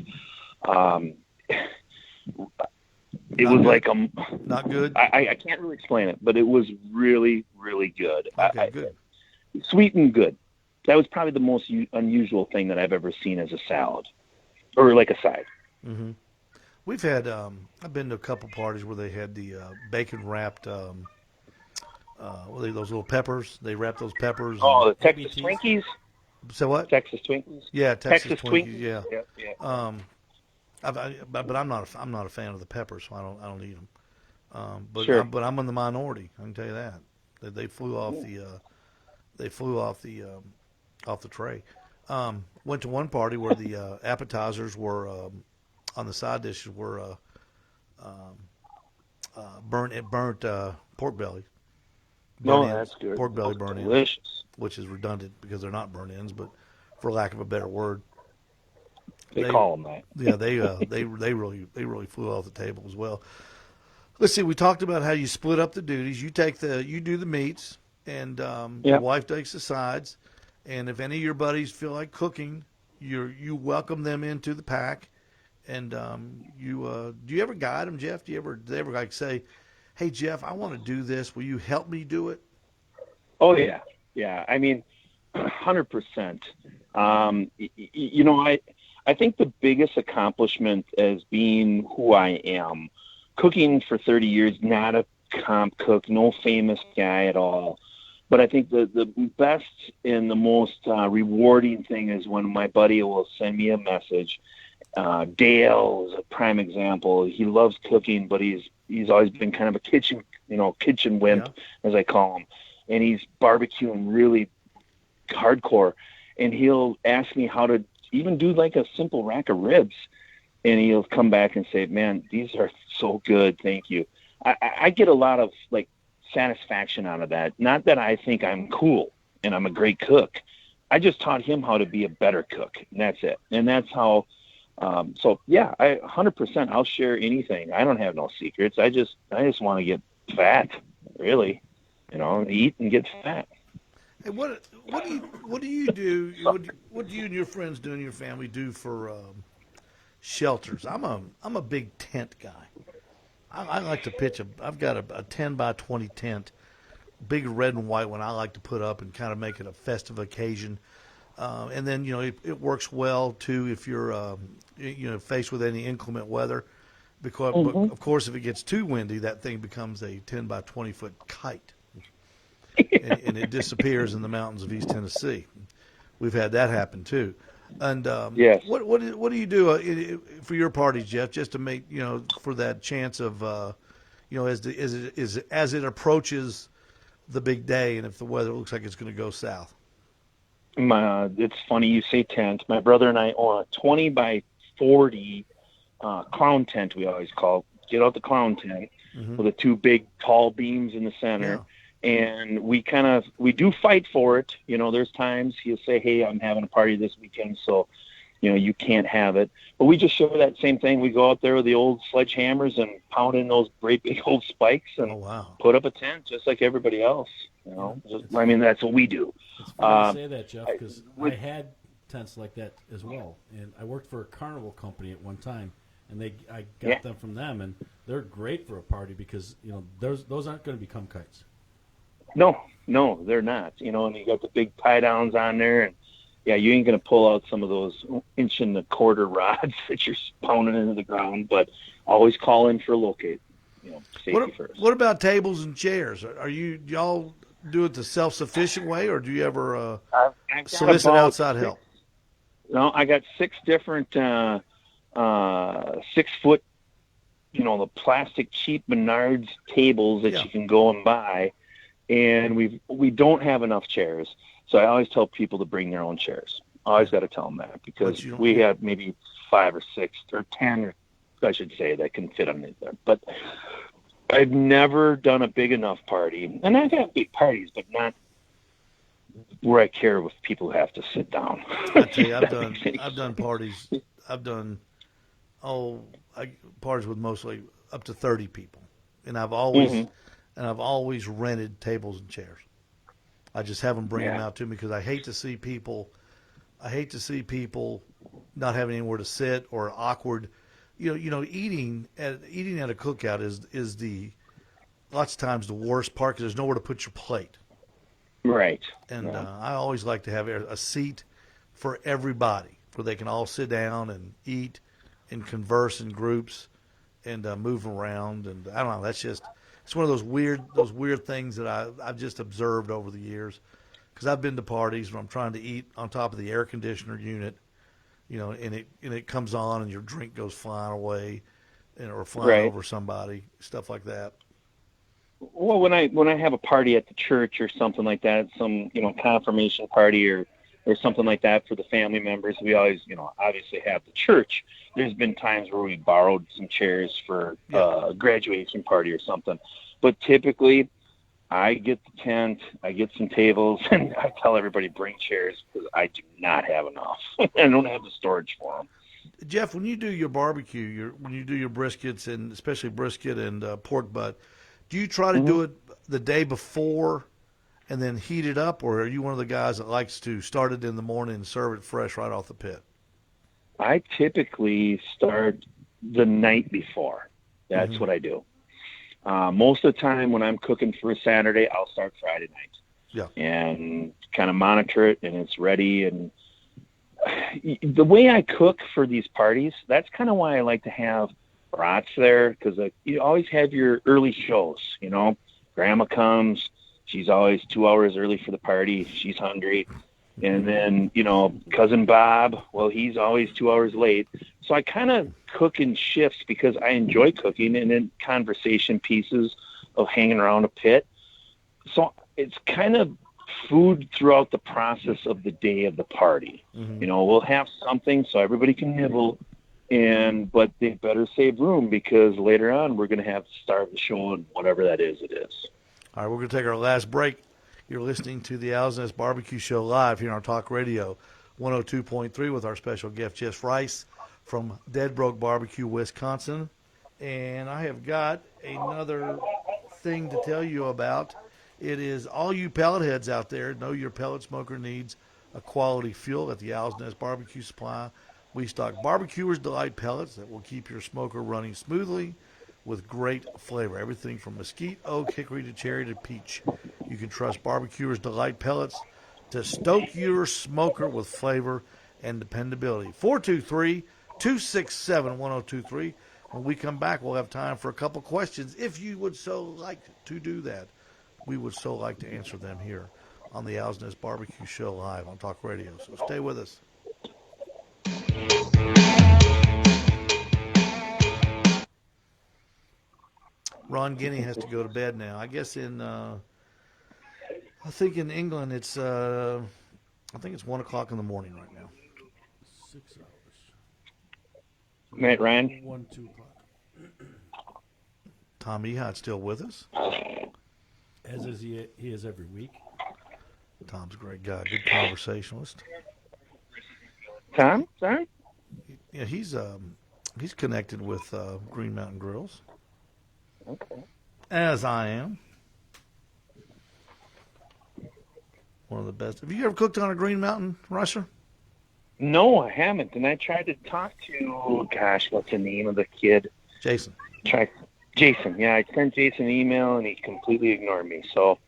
It was like not good. I can't really explain it, but it was really, really good. Okay, good. Sweet and good. That was probably the most unusual thing that I've ever seen as a salad, or like a side. Mm-hmm. We've had I've been to a couple parties where they had the bacon wrapped those little peppers. They wrap those peppers. Oh, the Texas Twinkies. So what? Texas Twinkies. Yeah, Texas Twinkies. Yeah. But I'm not a fan of the peppers, so I don't eat them. Sure. But I'm in the minority. I can tell you that. They flew off the tray. Went to one party where the appetizers were on the side dishes were burnt pork belly. That's good. Pork belly burnt ends, delicious. which is redundant because they're not burnt ends, but for lack of a better word, They call them that. yeah, they really flew off the table as well. Let's see. We talked about how you split up the duties. You do the meats, and your wife takes the sides. And if any of your buddies feel like cooking, you welcome them into the pack. And do you ever guide them, Jeff? Do they ever like say, "Hey, Jeff, I want to do this. Will you help me do it?" Oh yeah. I mean, 100%. I think the biggest accomplishment as being who I am, cooking for 30 years, not a comp cook, no famous guy at all. But I think the best and the most rewarding thing is when my buddy will send me a message. Dale is a prime example. He loves cooking, but he's always been kind of a kitchen wimp, as I call him. And he's barbecuing really hardcore. And he'll ask me how to even do like a simple rack of ribs. And he'll come back and say, "Man, these are so good. Thank you." I get a lot of like satisfaction out of that. Not that I think I'm cool and I'm a great cook. I just taught him how to be a better cook, and that's it. And that's how So yeah, 100%. I'll share anything. I don't have no secrets. I just want to get fat, really. Eat and get fat. Hey, what do you do? What do you and your friends do in your family do for shelters? I'm a big tent guy. I like to pitch I've got a 10 by 20 tent, big red and white one. I like to put up and kind of make it a festive occasion. And then it works well too if you're faced with any inclement weather, because but of course if it gets too windy, that thing becomes a 10 by 20 foot kite, and it disappears in the mountains of East Tennessee. We've had that happen too. And Yes. what do you do for your parties, Jeff, just to make for that chance of as it approaches the big day, and if the weather looks like it's going to go south? It's funny you say tent. My brother and I own a 20 by 40 clown tent, we always call. Get out the clown tent with the two big tall beams in the center. Yeah. And we do fight for it. There's times he'll say, hey, I'm having a party this weekend, so you can't have it. But we just show that same thing. We go out there with the old sledgehammers and pound in those great big old spikes and put up a tent just like everybody else. That's what we do. It's funny to say that, Jeff, because I had tents like that as well, and I worked for a carnival company at one time, and I got them from them, and they're great for a party because those aren't going to become kites. No, they're not. And you got the big tie downs on there, and you ain't going to pull out some of those 1.25 inch rods that you're pounding into the ground, but always call in for a locate. Safety first. What about tables and chairs? Y'all do it the self-sufficient way, or do you ever solicit outside help? No, I got 6 different 6-foot, the plastic cheap Menards tables that you can go and buy, and we don't have enough chairs. So I always tell people to bring their own chairs. I always got to tell them that, because we have maybe 5 or 6 or 10, or I should say, that can fit underneath there. But I've never done a big enough party, and I've had big parties, but not where I care if people have to sit down. I tell you, I've done parties. I've done parties with mostly up to 30 people, and I've always rented tables and chairs. I just have them bring them out to me, because I hate to see people not having anywhere to sit, or awkward. Eating at a cookout is lots of times the worst part, because there's nowhere to put your plate. Right. And I always like to have a seat for everybody, where they can all sit down and eat and converse in groups and move around. And I don't know. It's one of those weird things that I've just observed over the years, because I've been to parties where I'm trying to eat on top of the air conditioner unit. And it comes on and your drink goes flying away, or flying over somebody, stuff like that. Well, when I have a party at the church or something like that, some confirmation party or something like that for the family members, we always obviously have the church. There's been times where we borrowed some chairs for a graduation party or something, but typically I get the tent, I get some tables, and I tell everybody bring chairs, because I do not have enough. I don't have the storage for them. Jeff, when you do your barbecue, when you do your briskets, and especially brisket and pork butt, do you try to do it the day before and then heat it up, or are you one of the guys that likes to start it in the morning and serve it fresh right off the pit? I typically start the night before. That's what I do. Most of the time when I'm cooking for a Saturday, I'll start Friday night. Yeah. And kind of monitor it, and it's ready. And the way I cook for these parties, that's kind of why I like to have brats there, because you always have your early shows. Grandma comes. She's always 2 hours early for the party. She's hungry. And then, Cousin Bob, well, he's always 2 hours late. So I kind of cook in shifts, because I enjoy cooking, and in conversation pieces of hanging around a pit. So it's kind of food throughout the process of the day of the party. We'll have something so everybody can nibble, but they better save room, because later on we're going to have to start the show, and whatever that is, it is. All right, we're going to take our last break. You're listening to the Owl's Nest Barbecue Show live here on Talk Radio 102.3 with our special guest, Jeff Rice from Dead Broke Barbecue, Wisconsin. And I have got another thing to tell you about. It is all you pellet heads out there. Know your pellet smoker needs a quality fuel at the Owl's Nest Barbecue Supply. We stock Barbecuer's Delight pellets that will keep your smoker running smoothly with great flavor. Everything from mesquite, oak, hickory to cherry to peach. You can trust Barbecuer's Delight pellets to stoke your smoker with flavor and dependability. 423-267-1023. When we come back, we'll have time for a couple questions. If you would so like to do that, we would so like to answer them here on the Owl's Nest Barbecue Show live on Talk Radio. So stay with us. Ron Guinea has to go to bed now. I guess I think in England it's, I think it's 1 o'clock in the morning right now. 6 hours. Matt Ryan. 1, 2 o'clock. Tom Ehot's still with us. As is he is every week. Tom's a great guy, good conversationalist. Tom, sorry? Yeah, he's connected with Green Mountain Grills, Okay. as I am. One of the best. Have you ever cooked on a Green Mountain, Rusher? No, I haven't. And I tried to talk to, gosh, what's the name of the kid? Jason. Jason. Yeah, I sent Jason an email and he completely ignored me. So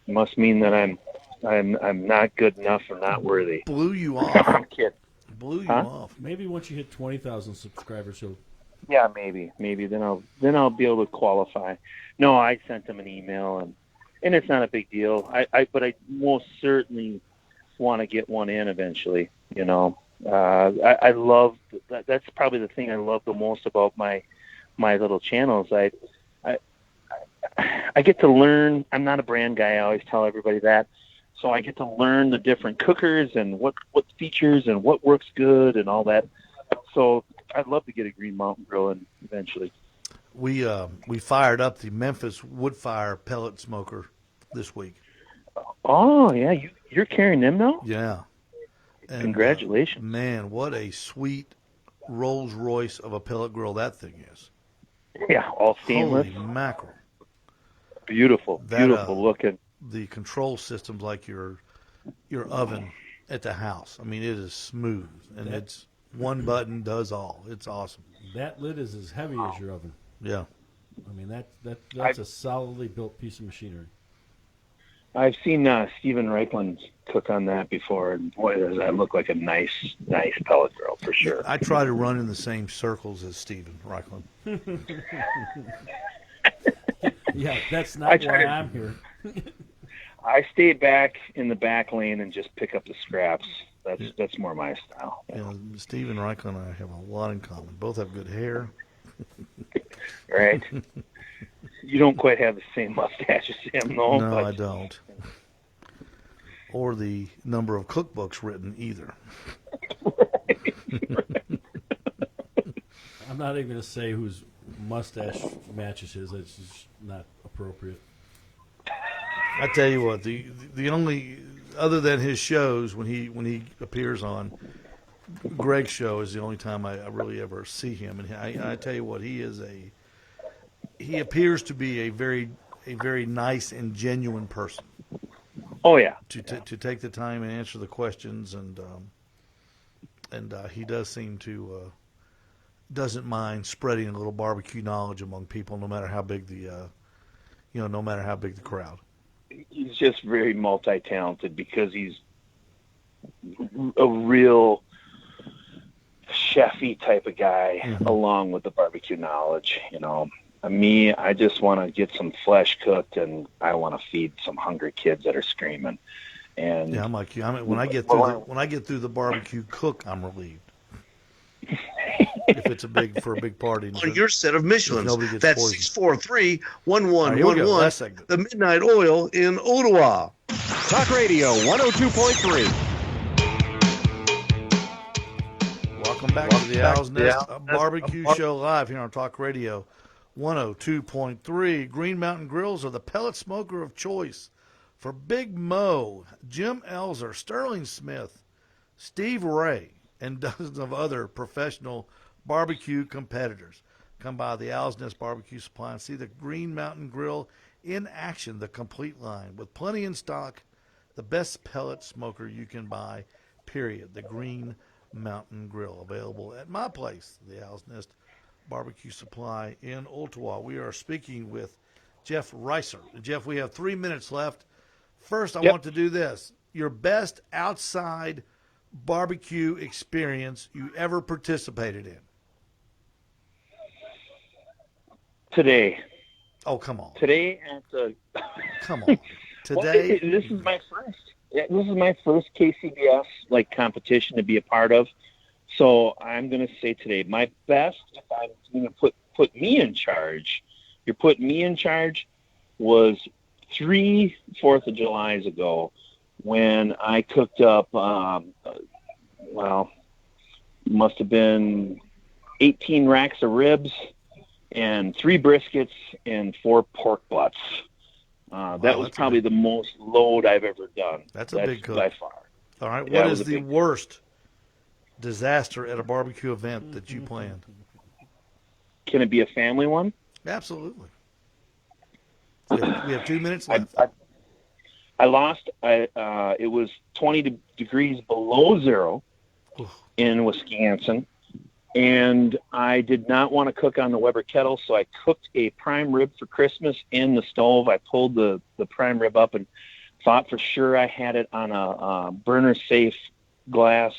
it must mean that I'm not good enough or not worthy. Blew you off. I'm kidding. Blew you Huh? off. Maybe once you hit 20,000 subscribers, he'll. Yeah, maybe then I'll be able to qualify. No, I sent him an email and it's not a big deal. But I most certainly want to get one in eventually. You know, I love that. That's probably the thing I love the most about my little channels. I get to learn. I'm not a brand guy. I always tell everybody that. So I get to learn the different cookers and what features and what works good and all that. So I'd love to get a Green Mountain Grill in eventually. We fired up the Memphis Woodfire pellet smoker this week. Oh yeah, you're carrying them now? Yeah. And, Congratulations. man, what a sweet Rolls Royce of a pellet grill that thing is. Yeah, all stainless. Holy mackerel. Beautiful, That, beautiful looking. The control system's like your oven at the house. I mean, it is smooth, and it's one button does all. It's awesome. That lid is as heavy as your oven. Yeah. I mean, that's a solidly built piece of machinery. I've seen Stephen Reichland cook on that before, and boy, does that look like a nice pellet grill for sure. I try to run in the same circles as Stephen Reichland. Yeah, that's not why I'm here. I stay back in the back lane and just pick up the scraps. That's more my style. You know, Stephen Reichland and I have a lot in common. Both have good hair. Right? You don't quite have the same mustache as him, though. No, but I don't. Or the number of cookbooks written either. I'm not even going to say whose mustache matches his. It's just not appropriate. I tell you what, the only other than his shows when he appears on Greg's show is the only time I really ever see him. And I tell you what, he appears to be a very nice and genuine person. Oh yeah. To take the time and answer the questions, and he does seem to doesn't mind spreading a little barbecue knowledge among people, no matter how big the crowd. He's just very multi-talented because he's a real chefy type of guy, along with the barbecue knowledge. You know, me, I just want to get some flesh cooked, and I want to feed some hungry kids that are screaming. And yeah, I'm like you. I mean, when I get through the barbecue cook, I'm relieved. If it's for a big party. On your set of Michelins. Nobody gets That's poisoned. 643-1111. The Midnight Oil in Ottawa. Talk Radio 102.3. Welcome back to the Owl's Nest Barbecue Show live here on Talk Radio 102.3. Green Mountain Grills are the pellet smoker of choice for Big Mo, Jim Elzer, Sterling Smith, Steve Ray, and dozens of other professional barbecue competitors. Come by the Owl's Nest Barbecue Supply and see the Green Mountain Grill in action, the complete line. With plenty in stock, the best pellet smoker you can buy, period. The Green Mountain Grill, available at my place, the Owl's Nest Barbecue Supply in Ottawa. We are speaking with Jeff Reiser. Jeff, we have 3 minutes left. First, I want to do this. Your best outside barbecue experience you ever participated in? Today. Oh, come on. Today at the. Come on. Today. Well, this is my first. Yeah, this is my first KCBS competition to be a part of. So I'm going to say today, my best. If I'm going to put me in charge, you're putting me in charge. Was 3 4th of Julys ago when I cooked up. Must have been 18 racks of ribs and 3 briskets and 4 pork butts. That was probably the most load I've ever done. That's a big cook. By far. All right. What is the worst disaster at a barbecue event that you planned? Can it be a family one? Absolutely. We have 2 minutes left. I lost. It was 20 degrees below zero in Wisconsin, and I did not want to cook on the Weber kettle, so I cooked a prime rib for Christmas in the stove. I pulled the prime rib up and thought for sure I had it on a burner-safe glass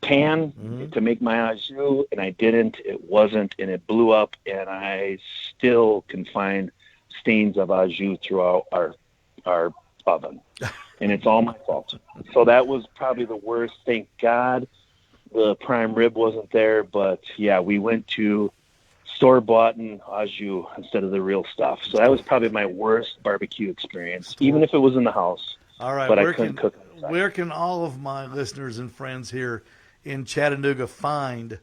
pan to make my au jus, and I didn't. It wasn't, and it blew up, and I still can find stains of au jus throughout our oven, and it's all my fault. So that was probably the worst. Thank God the prime rib wasn't there, but yeah, we went to store-bought and au jus instead of the real stuff. So that was probably my worst barbecue experience, even if it was in the house. All right, but I couldn't cook it. Where can all of my listeners and friends here in Chattanooga find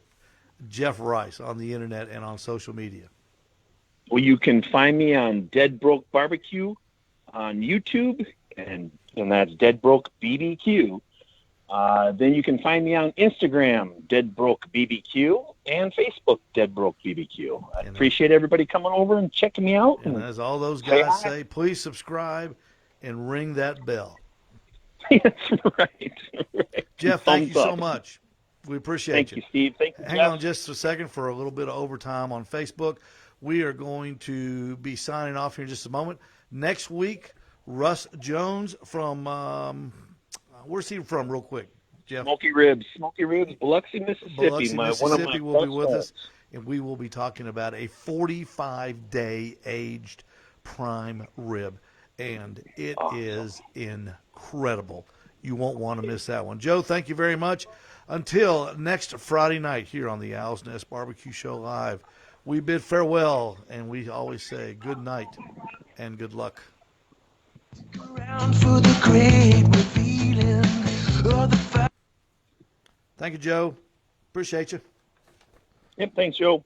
Jeff Rice on the internet and on social media? Well, you can find me on Dead Broke Barbecue on YouTube, and that's Dead Broke BBQ. Then you can find me on Instagram, Dead Broke BBQ, and Facebook, Dead Broke BBQ. I appreciate everybody coming over and checking me out. And as all those guys say, please subscribe and ring that bell. That's right. Jeff, thank you so much. We appreciate you. Thank you, Steve. Thank you, Hang on just a second for a little bit of overtime on Facebook. We are going to be signing off here in just a moment. Next week, Russ Jones from, where's he from real quick, Jeff? Smoky Ribs, Biloxi, Mississippi. Biloxi, Mississippi will be with friends. us, and we will be talking about a 45-day aged prime rib, and it is incredible. You won't want to miss that one. Joe, thank you very much. Until next Friday night here on the Owl's Nest Barbecue Show Live, we bid farewell, and we always say good night and good luck. Thank you, Joe. Appreciate you. Yep, thanks, Joe.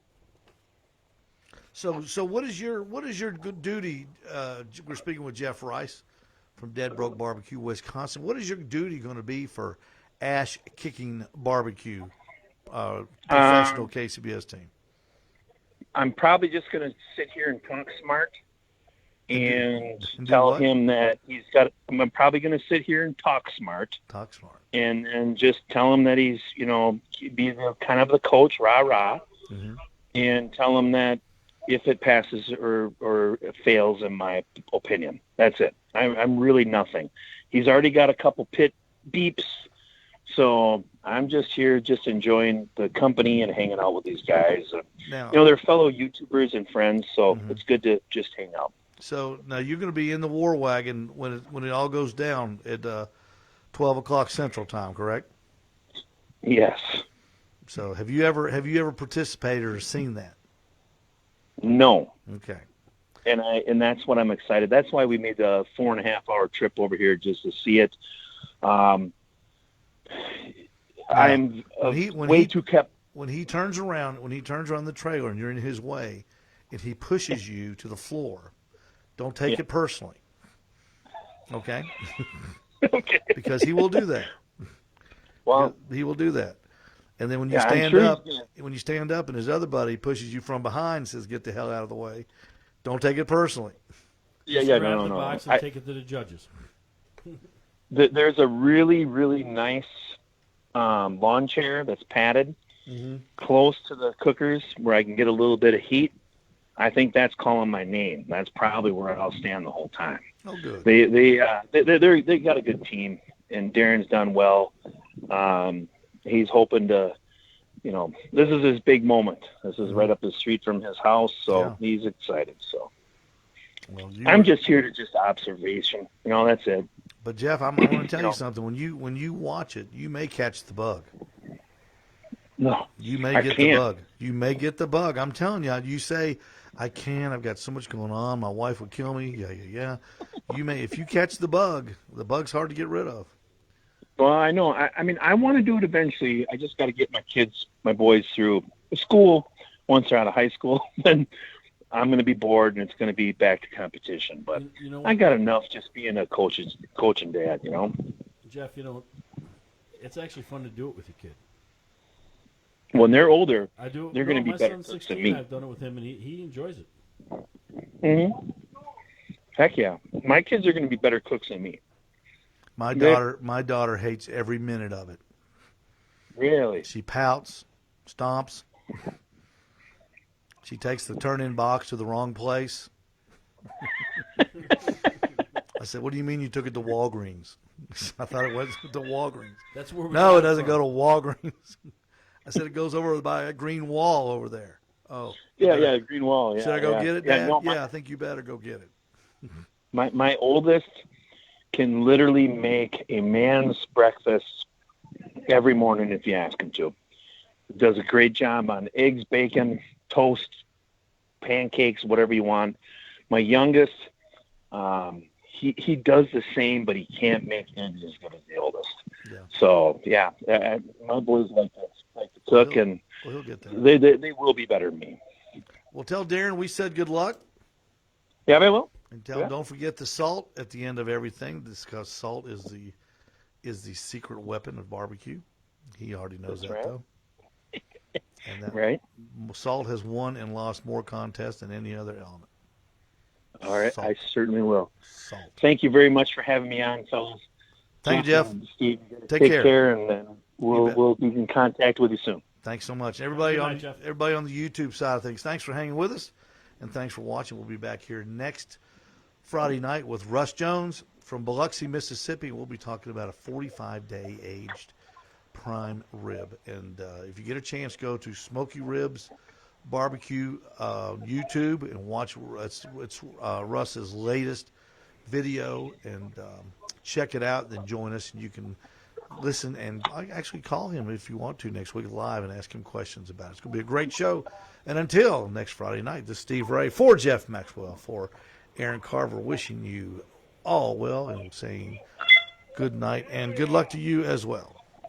So what is your good duty? We're speaking with Jeff Rice from Dead Broke Barbecue, Wisconsin. What is your duty going to be for Ash Kicking Barbecue, professional KCBS team? I'm probably just going to sit here and talk smart and tell him that he's got. I'm probably going to sit here and talk smart. Talk smart. And just tell him that he's, be the kind of the coach, rah, and tell him that if it passes or fails, in my opinion, that's it. I'm really nothing. He's already got a couple pit beeps, so I'm just here, just enjoying the company and hanging out with these guys. Now, they're fellow YouTubers and friends, so it's good to just hang out. So now you're going to be in the war wagon when it all goes down at 12 o'clock Central Time, correct? Yes. So have you ever participated or seen that? No. Okay. And that's what I'm excited. That's why we made the 4.5-hour trip over here just to see it. I'm way too kept. When he turns around the trailer and you're in his way, and he pushes you to the floor, don't take it personally. Okay. Okay. Because he will do that. Well, he will do that. And then when you Yeah, I'm stand sure up, he's gonna- when you stand up, and his other buddy pushes you from behind and says, "Get the hell out of the way," don't take it personally. Yeah, Just yeah, grab no, the no, box no. and take it to the judges. There's a really, really nice lawn chair that's padded close to the cookers where I can get a little bit of heat. I think that's calling my name. That's probably where I'll stand the whole time. Oh, good. They got a good team, and Darren's done well. He's hoping to, this is his big moment. This is right up the street from his house, so he's excited. So Well, I'm just here to just observation. That's it. But Jeff, I'm going to tell you something. When you watch it, you may catch the bug. No, You may I get can't. the bug. You may get the bug. I'm telling you. You say, "I can't. I've got so much going on. My wife would kill me." Yeah. You may, if you catch the bug's hard to get rid of. Well, I know. I mean, I want to do it eventually. I just got to get my boys through school. Once they're out of high school, then I'm going to be bored, and it's going to be back to competition. But You know I what, got enough just being a coach and dad. Jeff, it's actually fun to do it with your kid. When they're older, I do it. They're gonna be my better son's cooks than 16. me. I've done it with him, and he enjoys it. heck yeah, my kids are going to be better cooks than me. My daughter hates every minute of it. Really? She pouts, stomps. She takes the turn-in box to the wrong place. I said, "What do you mean you took it to Walgreens?" I thought it went to Walgreens. That's where we No, got it doesn't from. go to Walgreens. I said it goes over by a green wall over there. Oh, Yeah, green wall. Yeah, should I go yeah. get it, Yeah, Dad? no, Yeah, I think you better go get it. my oldest can literally make a man's breakfast every morning if you ask him to. Does a great job on eggs, bacon, toast, pancakes, whatever you want. My youngest, he does the same, but he can't make eggs as good as the oldest. Yeah. So my boys like to cook, and Well, he'll get there. they will be better than me. Well, tell Darren we said good luck. Yeah, they will. And tell him don't forget the salt at the end of everything, because salt is the secret weapon of barbecue. He already knows That's that, right. though. And that Right. salt has won and lost more contests than any other element. All right, Salt. I certainly will. Salt. Thank you very much for having me on, fellas. Thank you, Jeff. Steve, Take take care. care, and then bet. we'll be in contact with you soon. Thanks so much. Everybody Good on night, Jeff. everybody on the YouTube side of things, thanks for hanging with us, and thanks for watching. We'll be back here next Friday night with Russ Jones from Biloxi, Mississippi. We'll be talking about a 45-day aged prime rib. And if you get a chance, go to Smoky Ribs Barbecue YouTube and watch it's Russ's latest video, and check it out. Then join us, and you can listen and actually call him if you want to next week live and ask him questions about it. It's going to be a great show. And until next Friday night, this is Steve Ray for Jeff Maxwell, for Aaron Carver, wishing you all well and saying good night and good luck to you as well.